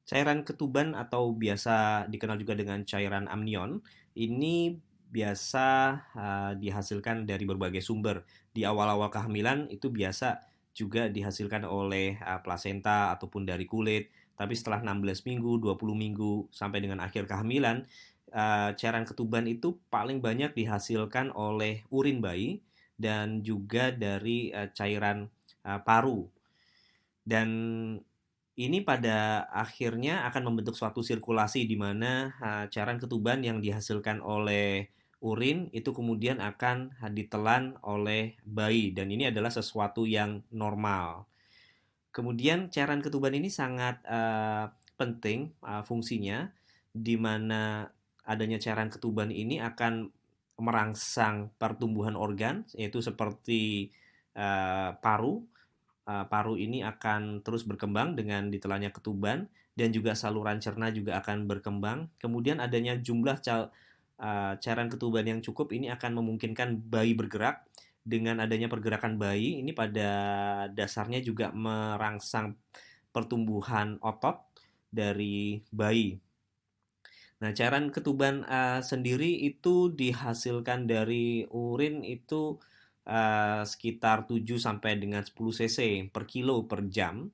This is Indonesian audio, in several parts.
Cairan ketuban atau biasa dikenal juga dengan cairan amnion, ini biasa dihasilkan dari berbagai sumber. Di awal-awal kehamilan itu biasa juga dihasilkan oleh plasenta ataupun dari kulit. Tapi setelah 16 minggu, 20 minggu sampai dengan akhir kehamilan, cairan ketuban itu paling banyak dihasilkan oleh urin bayi dan juga dari cairan paru. Dan ini pada akhirnya akan membentuk suatu sirkulasi di mana cairan ketuban yang dihasilkan oleh urin itu kemudian akan ditelan oleh bayi dan ini adalah sesuatu yang normal. Kemudian cairan ketuban ini sangat penting fungsinya di mana adanya cairan ketuban ini akan merangsang pertumbuhan organ yaitu seperti paru. Paru ini akan terus berkembang dengan ditelannya ketuban dan juga saluran cerna juga akan berkembang. Kemudian adanya jumlah cairan ketuban yang cukup ini akan memungkinkan bayi bergerak. Dengan adanya pergerakan bayi ini pada dasarnya juga merangsang pertumbuhan otot dari bayi. Nah, cairan ketuban sendiri itu dihasilkan dari urin itu sekitar 7 sampai dengan 10 cc per kilo per jam.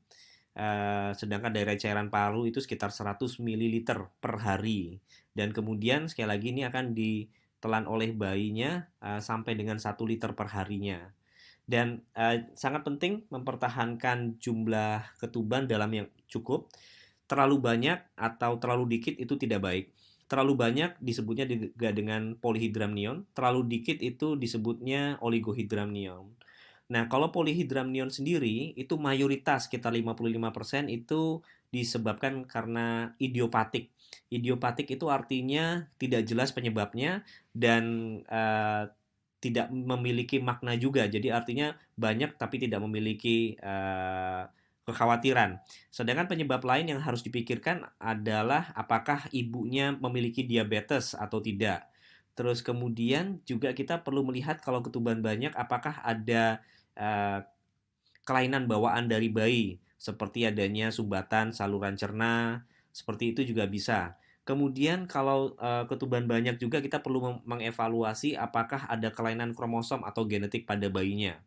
Sedangkan dari cairan paru itu sekitar 100 mililiter per hari. Dan kemudian sekali lagi ini akan ditelan oleh bayinya sampai dengan 1 liter per harinya. Dan sangat penting mempertahankan jumlah ketuban dalam yang cukup. Terlalu banyak atau terlalu dikit itu tidak baik. Terlalu banyak disebutnya juga dengan polyhydramnion, terlalu dikit itu disebutnya oligohydramnion. Nah, kalau polyhydramnion sendiri itu mayoritas sekitar 55% itu disebabkan karena idiopatik. Idiopatik itu artinya tidak jelas penyebabnya dan tidak memiliki makna juga. Jadi artinya banyak tapi tidak memiliki kekhawatiran. Sedangkan penyebab lain yang harus dipikirkan adalah apakah ibunya memiliki diabetes atau tidak. Terus kemudian juga kita perlu melihat kalau ketuban banyak apakah ada eh, kelainan bawaan dari bayi seperti adanya sumbatan saluran cerna, seperti itu juga bisa. Kemudian kalau ketuban banyak juga kita perlu mengevaluasi apakah ada kelainan kromosom atau genetik pada bayinya.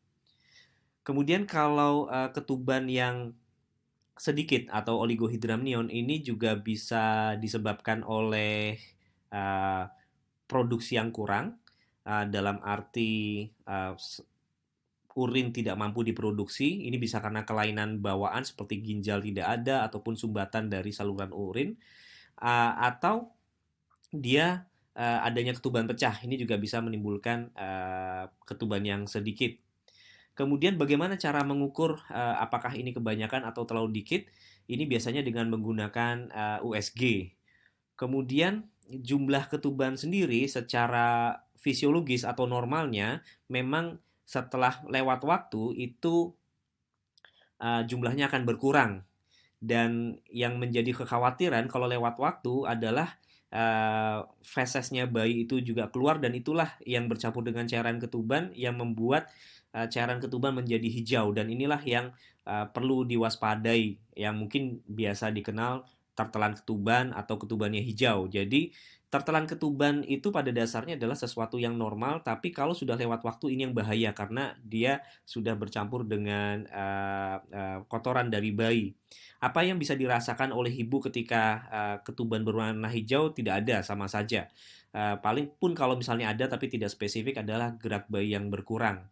Kemudian kalau ketuban yang sedikit atau oligohydramnion ini juga bisa disebabkan oleh uh, produksi yang kurang dalam arti urin tidak mampu diproduksi. Ini bisa karena kelainan bawaan seperti ginjal tidak ada ataupun sumbatan dari saluran urin atau dia adanya ketuban pecah. Ini juga bisa menimbulkan ketuban yang sedikit. Kemudian bagaimana cara mengukur apakah ini kebanyakan atau terlalu dikit? Ini biasanya dengan menggunakan USG. Kemudian jumlah ketuban sendiri secara fisiologis atau normalnya memang setelah lewat waktu itu jumlahnya akan berkurang. Dan yang menjadi kekhawatiran kalau lewat waktu adalah fesesnya bayi itu juga keluar dan itulah yang bercampur dengan cairan ketuban yang membuat cairan ketuban menjadi hijau dan inilah yang perlu diwaspadai yang mungkin biasa dikenal tertelan ketuban atau ketubannya hijau. Jadi tertelan ketuban itu pada dasarnya adalah sesuatu yang normal tapi kalau sudah lewat waktu ini yang bahaya karena dia sudah bercampur dengan kotoran dari bayi. Apa yang bisa dirasakan oleh ibu ketika ketuban berwarna hijau tidak ada sama saja. Paling pun kalau misalnya ada tapi tidak spesifik adalah gerak bayi yang berkurang.